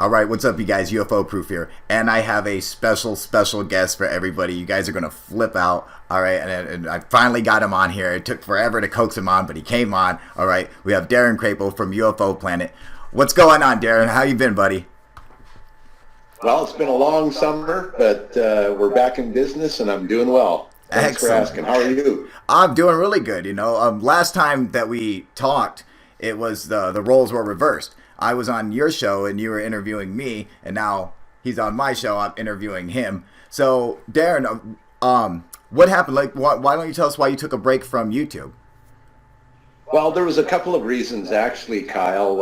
All right, what's up, you guys? UFO Proof here, and I have a special guest for everybody. You guys are gonna flip out. All right, and I finally got him on here. It took forever to coax him on, but he came on. All right, we have Darin Crapo from UfoPlanet. What's going on, Darin? How you been, buddy? Well, it's been a long summer, but we're back in business, and I'm doing well. Thanks for asking. How are you? I'm doing really good. Last time that we talked, it was the roles were reversed. I was on your show and you were interviewing me, and now he's on my show. I'm interviewing him. So, Darin, what happened? Like, why don't you tell us why you took a break from YouTube? Well, there was a couple of reasons, actually, Kyle.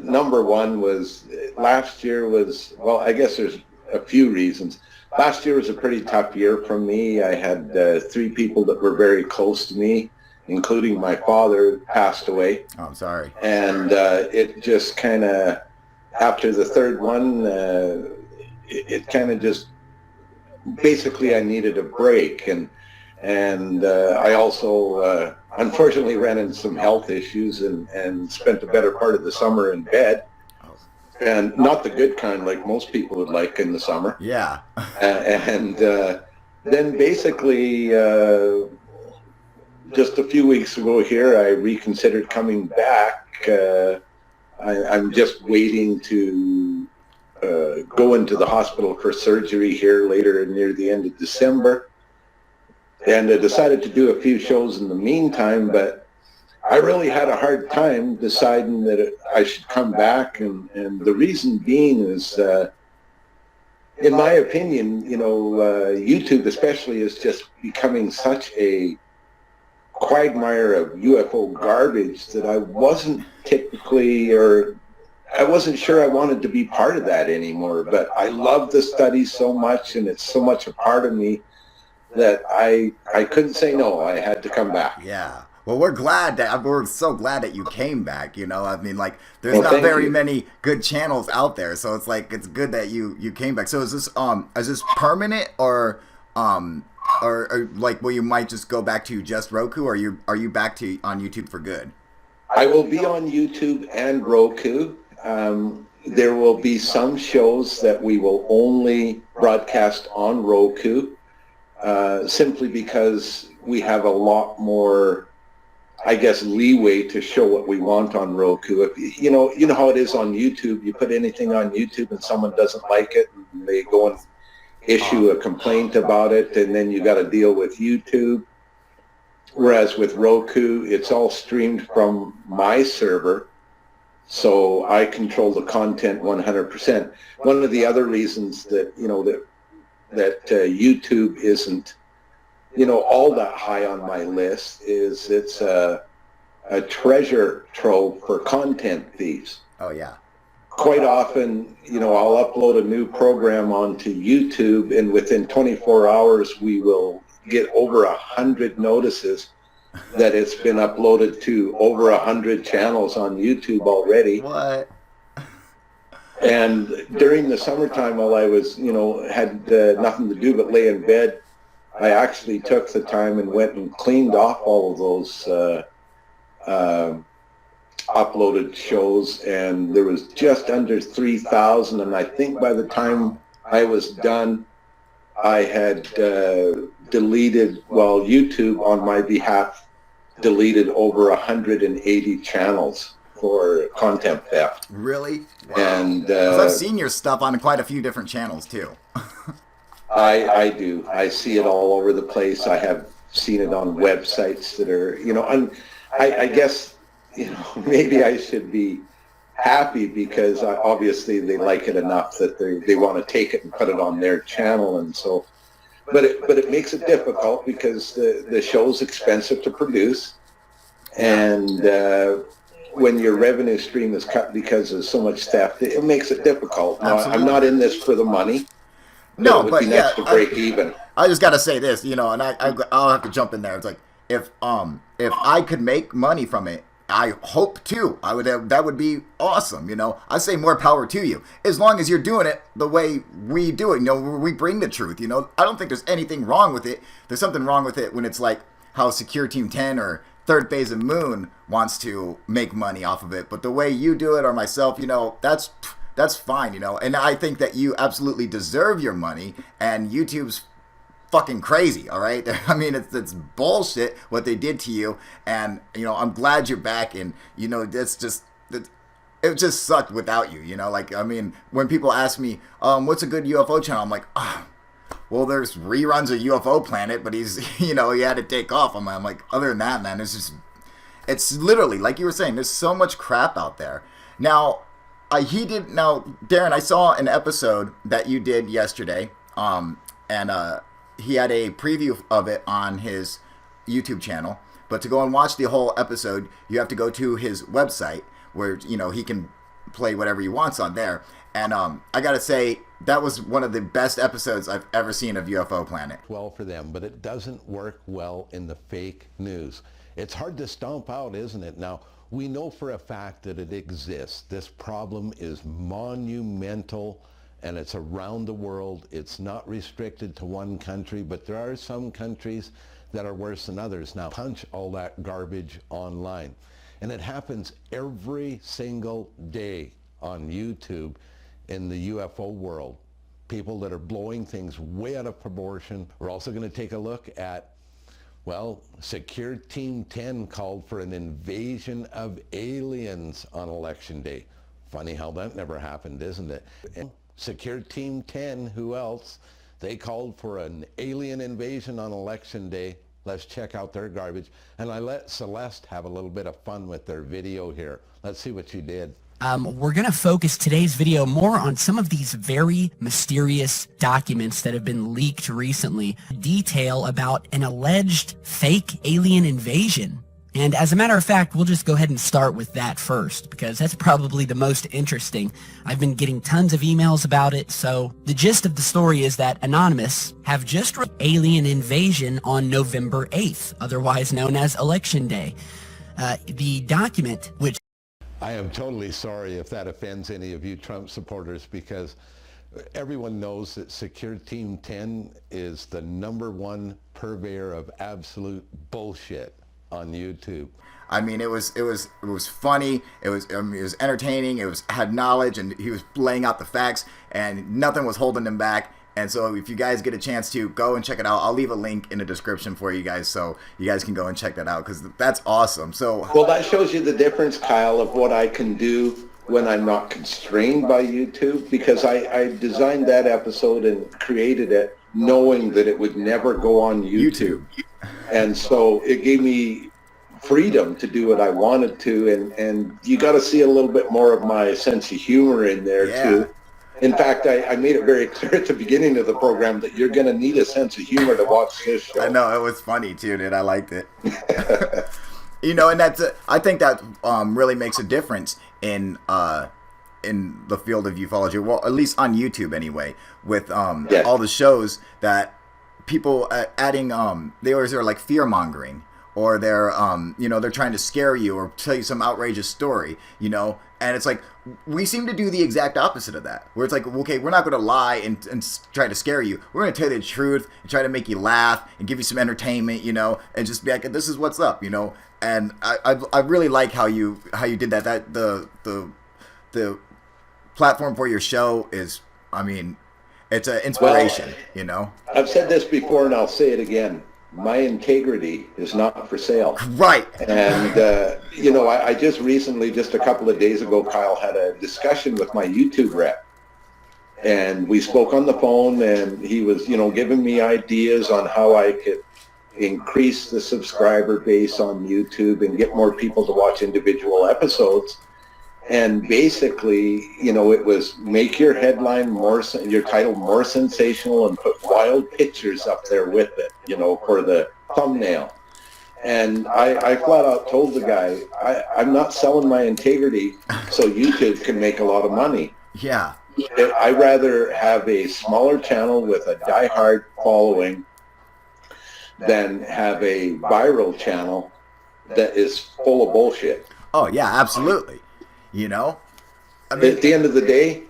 Number one was last year was, well, I guess there's a few reasons. Last year was a pretty tough year for me. I had three people that were very close to me, including my father, passed away. Oh, I'm sorry. And it just kind of, after the third one, it kind of just, basically I needed a break. And I also, unfortunately, ran into some health issues and spent the better part of the summer in bed. And not the good kind like most people would like in the summer. Yeah. And then basically, just a few weeks ago here, I reconsidered coming back. I'm just waiting to go into the hospital for surgery here later near the end of December. And I decided to do a few shows in the meantime, but I really had a hard time deciding that I should come back. And the reason being is, in my opinion, YouTube especially is just becoming such a quagmire of UFO garbage that I wasn't I wasn't sure I wanted to be part of that anymore. But I love the study so much, and it's so much a part of me that I couldn't say no. I had to come back. Yeah. Well, we're so glad that you came back. I mean, like, there's not very many good channels out there, so it's like it's good that you came back. So is this permanent or like, well, you might just go back to just Roku, or are you back to on YouTube for good? I will be on YouTube and Roku. There will be some shows that we will only broadcast on Roku, simply because we have a lot more, I guess, leeway to show what we want on Roku. If you know how it is on YouTube. You put anything on YouTube and someone doesn't like it, and they go and issue a complaint about it, and then you got to deal with YouTube. Whereas with Roku, it's all streamed from my server, so I control the content 100%. One of the other reasons that that YouTube isn't all that high on my list is it's a treasure trove for content thieves. Oh, yeah. Quite often, I'll upload a new program onto YouTube, and within 24 hours, we will get over 100 notices that it's been uploaded to over 100 channels on YouTube already. What? And during the summertime, while I was, had nothing to do but lay in bed, I actually took the time and went and cleaned off all of those uploaded shows, and there was just under 3,000. And I think by the time I was done, I had deleted, YouTube on my behalf deleted over 180 channels for content theft. Really? Wow. And 'cause I've seen your stuff on quite a few different channels too. I do. I see it all over the place. I have seen it on websites that are, and I guess, maybe I should be happy because obviously they like it enough that they want to take it and put it on their channel. And so, but it makes it difficult because the show's expensive to produce. And when your revenue stream is cut because of so much theft, it makes it difficult. Now, I'm not in this for the money. No, it would but be nice to break even. I just gotta say this, and I'll have to jump in there. It's like if I could make money from it, I hope to. That would be awesome. I say more power to you, as long as you're doing it the way we do it. We bring the truth. I don't think there's anything wrong with it. There's something wrong with it when it's like how Secure Team 10 or Third Phase of Moon wants to make money off of it. But the way you do it, or myself, that's that's fine, you know. And I think that you absolutely deserve your money, and YouTube's fucking crazy, all right? I mean, it's bullshit what they did to you, and, you know, I'm glad you're back, and, you know, it just sucked without you, you know? Like, I mean, when people ask me, what's a good UFO channel? I'm like, well, there's reruns of UFO Planet, but he's, you know, he had to take off. I'm like, other than that, man, it's literally, like you were saying, there's so much crap out there. Now, Darin, I saw an episode that you did yesterday, and he had a preview of it on his YouTube channel. But to go and watch the whole episode, you have to go to his website where, you know, he can play whatever he wants on there. And I got to say, that was one of the best episodes I've ever seen of UFO Planet. Well for them, but it doesn't work well in the fake news. It's hard to stomp out, isn't it? Now, we know for a fact that it exists. This problem is monumental, and it's around the world. It's not restricted to one country, but there are some countries that are worse than others. Now, punch all that garbage online. And it happens every single day on YouTube in the UFO world. People that are blowing things way out of proportion. We're also going to take a look at, well, Secure Team 10 called for an invasion of aliens on Election Day. Funny how that never happened, isn't it? And Secure Team 10, who else? They called for an alien invasion on Election Day. Let's check out their garbage. And I let Celeste have a little bit of fun with their video here. Let's see what you did. We're going to focus today's video more on some of these very mysterious documents that have been leaked recently. Detail about an alleged fake alien invasion. And as a matter of fact, we'll just go ahead and start with that first, because that's probably the most interesting. I've been getting tons of emails about it, so the gist of the story is that Anonymous have just read alien invasion on November 8th, otherwise known as Election Day. The document, which I am totally sorry if that offends any of you Trump supporters, because everyone knows that Secure Team 10 is the #1 purveyor of absolute bullshit on YouTube. I mean, it was funny. It was entertaining. It had knowledge, and he was laying out the facts, and nothing was holding him back. And so, if you guys get a chance to go and check it out, I'll leave a link in the description for you guys, so you guys can go and check that out, because that's awesome. So, well, that shows you the difference, Kyle, of what I can do when I'm not constrained by YouTube, because I designed that episode and created it knowing that it would never go on YouTube. And so it gave me freedom to do what I wanted to, and you got to see a little bit more of my sense of humor in there too. In fact, I made it very clear at the beginning of the program that you're going to need a sense of humor to watch this show. I know, it was funny too, dude. I liked it. You know, and I think that really makes a difference in the field of ufology. Well, at least on YouTube anyway, with all the shows that people adding they always are like fear mongering, or they're you know, they're trying to scare you or tell you some outrageous story, you know. And it's like, we seem to do the exact opposite of that, where it's like, okay, we're not going to lie and try to scare you. We're going to tell you the truth and try to make you laugh and give you some entertainment, you know, and just be like, this is what's up, you know. And I really like how you did that. That the platform for your show is, I mean, it's an inspiration, you know. I've said this before, and I'll say it again. My integrity is not for sale. Right. And, you know, I just recently, just a couple of days ago, Kyle, had a discussion with my YouTube rep. And we spoke on the phone, and he was, you know, giving me ideas on how I could increase the subscriber base on YouTube and get more people to watch individual episodes. And basically, you know, it was make your headline your title more sensational and put wild pictures up there with it, you know, for the thumbnail. And I flat out told the guy, I'm not selling my integrity so YouTube can make a lot of money. Yeah. I'd rather have a smaller channel with a diehard following than have a viral channel that is full of bullshit. Oh, yeah, absolutely. You know, I mean, at the end of the day,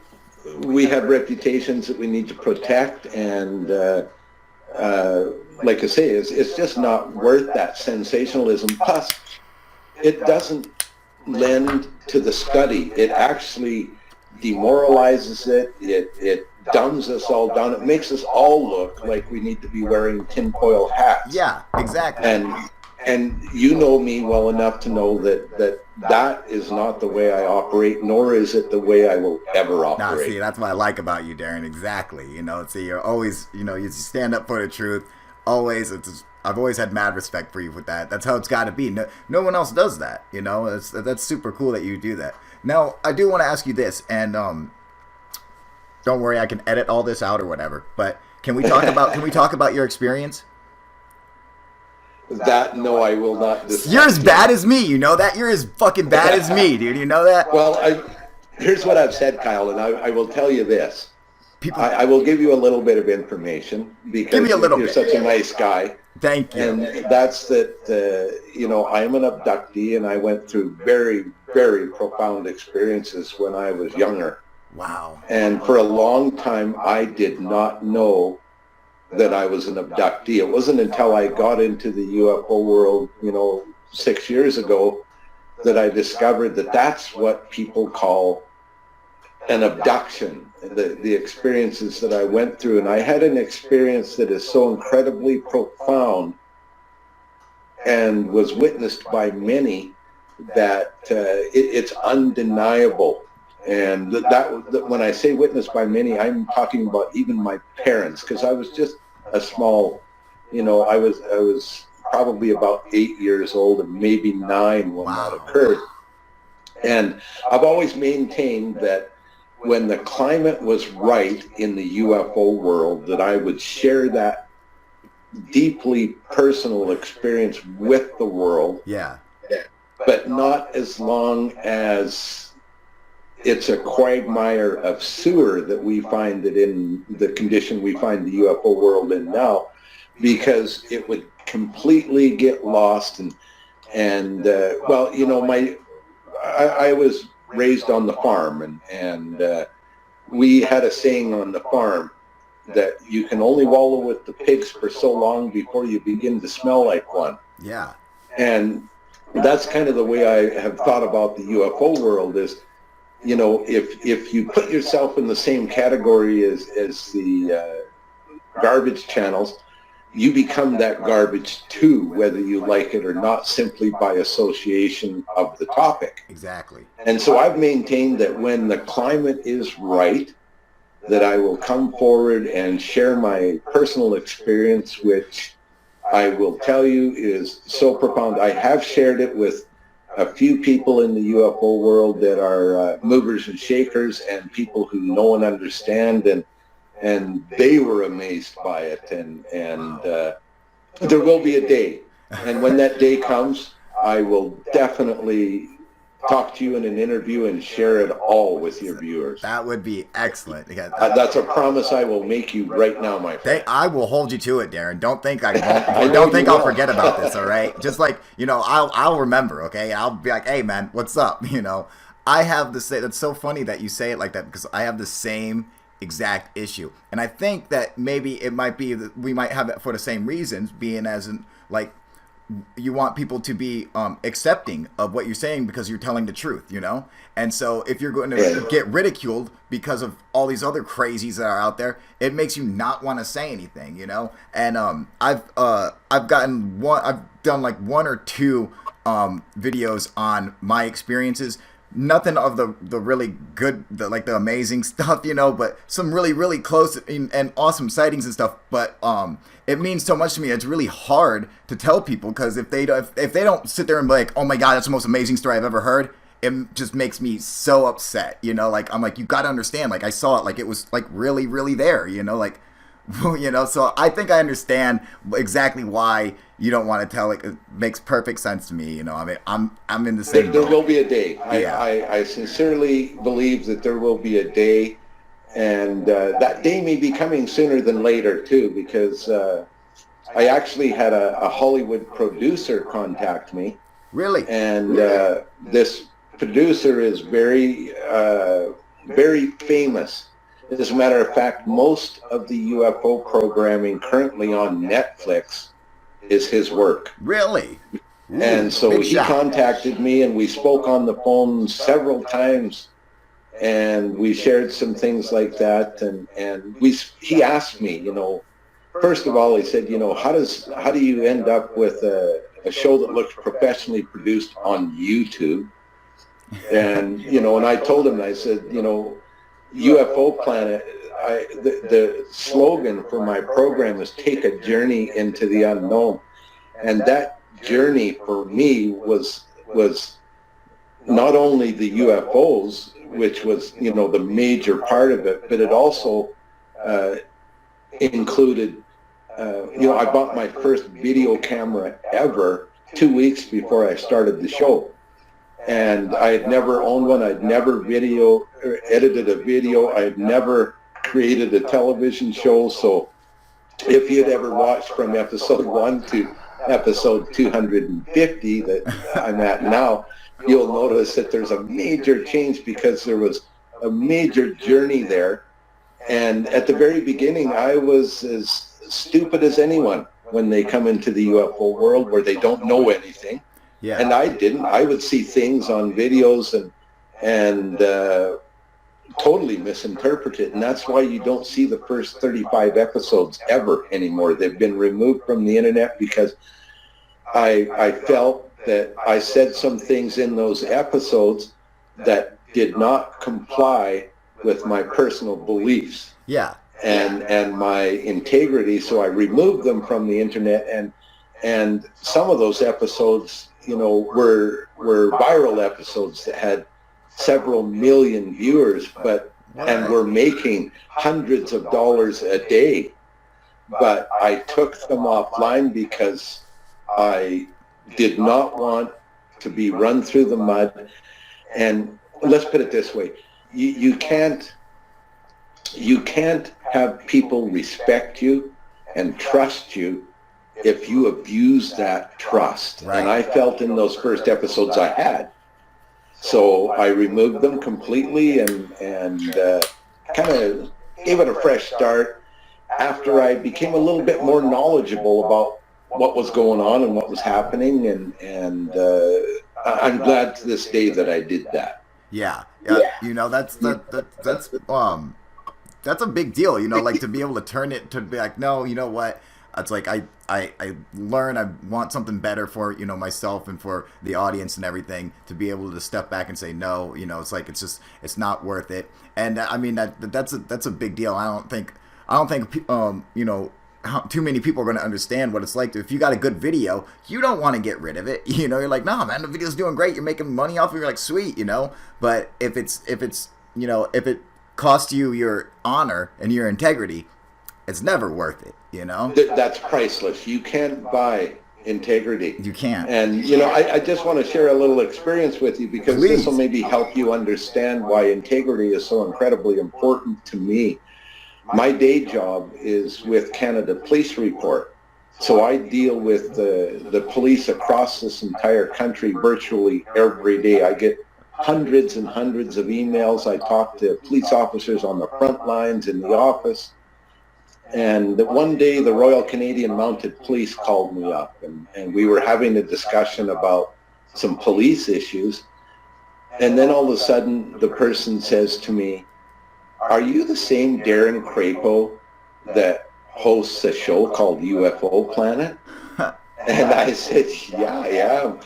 we have reputations that we need to protect, and like I say, it's just not worth that sensationalism. Plus, it doesn't lend to the study. It actually demoralizes it. It dumbs us all down. It makes us all look like we need to be wearing tinfoil hats. Yeah, exactly. And you know me well enough to know that is not the way I operate, nor is it the way I will ever operate. Nah, see, that's what I like about you, Darin. Exactly. You know, see, you're always, you know, you stand up for the truth. Always, I've always had mad respect for you with that. That's how it's got to be. No one else does that. You know, that's super cool that you do that. Now, I do want to ask you this, and don't worry, I can edit all this out or whatever. But can we talk about your experience? That, no, I will not discuss. You're as bad as me, you know that? You're as fucking bad as me, dude. You know that? Well, here's what I've said, Kyle, and I will tell you this. I will give you a little bit of information because you're such a nice guy. Thank you. And that's that, you know, I'm an abductee, and I went through very, very profound experiences when I was younger. Wow. And for a long time, I did not know that I was an abductee. It wasn't until I got into the UFO world, you know, 6 years ago, that I discovered that that's what people call an abduction, the experiences that I went through. And I had an experience that is so incredibly profound and was witnessed by many that it's undeniable. And that when I say witnessed by many, I'm talking about even my parents, because I was just a small, you know, I was probably about 8 years old and maybe 9 when that occurred. And I've always maintained that when the climate was right in the UFO world, that I would share that deeply personal experience with the world. Yeah. But not as long as it's a quagmire of sewer that we find it in, the condition we find the UFO world in now, because it would completely get lost. And well, you know, I was raised on the farm, and we had a saying on the farm that you can only wallow with the pigs for so long before you begin to smell like one. Yeah. And that's kind of the way I have thought about the UFO world is, you know, if you put yourself in the same category as the garbage channels, you become that garbage too, whether you like it or not, simply by association of the topic. Exactly. And so I've maintained that when the climate is right, that I will come forward and share my personal experience, which I will tell you is so profound. I have shared it with a few people in the UFO world that are movers and shakers and people who know and understand, and they were amazed by it. And there will be a day, and when that day comes, I will definitely talk to you in an interview and share it all with your viewers. That would be excellent. Yeah, that's a promise I will make you right now, my friend. I will hold you to it, Darin. Don't think I won't. Don't think I'll forget about this. All right, just like, you know, I'll remember. Okay, I'll be like, hey man, what's up? You know, I have the same. That's so funny that you say it like that, because I have the same exact issue, and I think that maybe it might be that we might have it for the same reasons, being as in like, you want people to be accepting of what you're saying because you're telling the truth, you know? And so if you're going to get ridiculed because of all these other crazies that are out there, it makes you not want to say anything, you know? And I've done like 1 or 2 videos on my experiences. Nothing of the really good, the amazing stuff, you know, but some really, really close and awesome sightings and stuff. But it means so much to me. It's really hard to tell people, because if they don't sit there and be like, oh my God, that's the most amazing story I've ever heard, it just makes me so upset, you know? Like, I'm like, you got to understand, like, I saw it, like, it was like really, really there, you know? Like, you know, so I think I understand exactly why you don't want to tell it. It makes perfect sense to me, you know. I mean, I'm in the same. There will be a day. Yeah. I sincerely believe that there will be a day, and that day may be coming sooner than later too, because I actually had a Hollywood producer contact me. Really? And this producer is very, very famous. As a matter of fact, most of the UFO programming currently on Netflix is his work. Really? And so he contacted me, and we spoke on the phone several times. and we shared some things like that. And he asked me, you know, first of all, he said, you know, how do you end up with a show that looks professionally produced on YouTube? And, you know, and I told him, I said, you know, UFO Planet, the slogan for my program is take a journey into the unknown. And that journey for me was not only the UFOs, which was, you know, the major part of it, but it also included, you know, I bought my first video camera ever 2 weeks before I started the show. And I had never owned one. I'd never edited a video. I had never created a television show. So if you'd ever watched from episode 1 to episode 250 that I'm at now, you'll notice that there's a major change because there was a major journey there. And at the very beginning, I was as stupid as anyone when they come into the UFO world where they don't know anything. Yeah. And I didn't. I would see things on videos and totally misinterpret it. And that's why you don't see the first 35 episodes ever anymore. They've been removed from the internet because I felt that I said some things in those episodes that did not comply with my personal beliefs. Yeah. And my integrity. So I removed them from the internet, and some of those episodes, you know, were viral episodes that had several million viewers, and were making hundreds of dollars a day. But I took them offline because I did not want to be run through the mud. And let's put it this way: you can't have people respect you and trust you if you abuse that trust. Right. And I felt in those first episodes I had. So I removed them completely and kind of gave it a fresh start after I became a little bit more knowledgeable about what was going on and what was happening. And I'm glad to this day that I did that. Yeah. You know, that's a big deal, you know, like to be able to turn it to be like, no, you know what? It's like I learn, I want something better for, you know, myself and for the audience and everything, to be able to step back and say, no, you know, it's like, it's not worth it. And I mean, that's a big deal. I don't think, you know, too many people are going to understand what it's like if you got a good video, you don't want to get rid of it. You know, you're like, no, man, the video's doing great. You're making money off of it. You're like, sweet, you know, but if it's, you know, if it costs you your honor and your integrity, it's never worth it, you know? That's priceless. You can't buy integrity. You can't. And, you know, I just want to share a little experience with you because Please. This will maybe help you understand why integrity is so incredibly important to me. My day job is with Canada Police Report. So I deal with the police across this entire country virtually every day. I get hundreds and hundreds of emails. I talk to police officers on the front lines in the office. And one day the Royal Canadian Mounted Police called me up and we were having a discussion about some police issues. And then all of a sudden the person says to me, "Are you the same Darin Crapo that hosts a show called UFO Planet?" And I said, "Yeah, I am."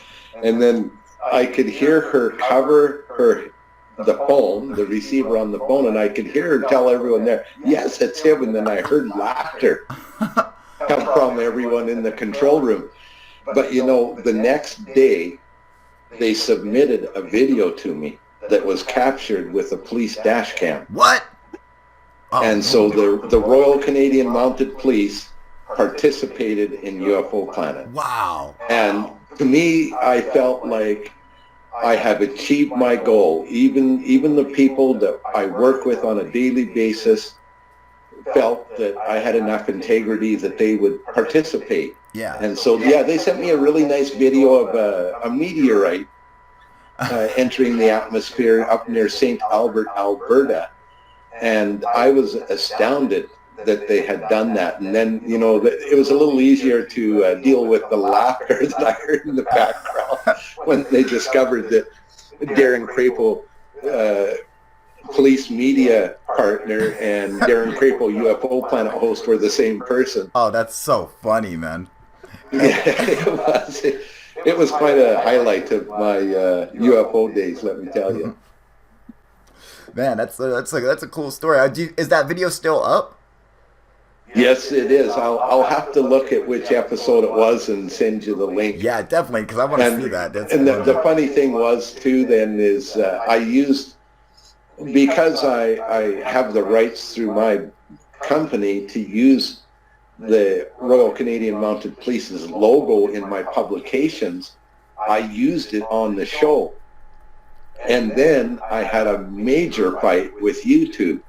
And then I could hear her cover the phone, the receiver on the phone, and I could hear her tell everyone there, "Yes, it's him." And then I heard laughter come from everyone in the control room. But you know, the next day they submitted a video to me that was captured with a police dash cam. What? Oh. And so the Royal Canadian Mounted Police participated in UFO Planet. Wow. And to me, I felt like I have achieved my goal. Even the people that I work with on a daily basis felt that I had enough integrity that they would participate. Yeah. And so, yeah, they sent me a really nice video of a meteorite entering the atmosphere up near St. Albert, Alberta. And I was astounded that they had done that. And then, you know, it was a little easier to deal with the laughter that I heard in the background when they discovered that Darin Crapo police media partner and Darin Crapo, UFO Planet host, were the same person. Oh, that's so funny, man. Yeah, it was quite a highlight of my UFO days, let me tell you. Man, that's a cool story. Is that video still up? Yes, it is. I'll have to look at which episode it was and send you the link. Yeah, definitely, because I want to see that. And the funny thing was too then is I used, because I have the rights through my company to use the Royal Canadian Mounted Police's logo in my publications, I used it on the show. And then I had a major fight with YouTube.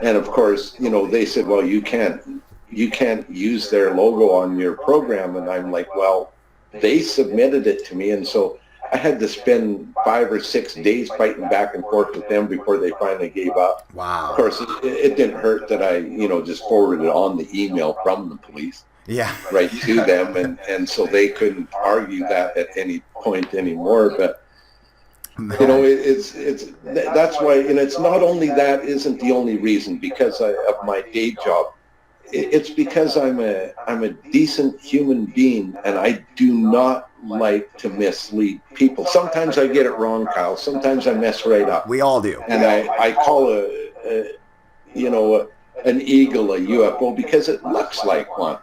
And of course, you know, they said, well, you can't use their logo on your program. And I'm like, well, they submitted it to me. And so I had to spend 5 or 6 days fighting back and forth with them before they finally gave up. Wow. Of course, it didn't hurt that I, you know, just forwarded on the email from the police. Yeah. Right to them. And so they couldn't argue that at any point anymore. But you know, that's why, and it's not only that isn't the only reason, because of my day job. It's because I'm a decent human being, and I do not like to mislead people. Sometimes I get it wrong, Kyle. Sometimes I mess right up. We all do. And I call an eagle a UFO because it looks like one.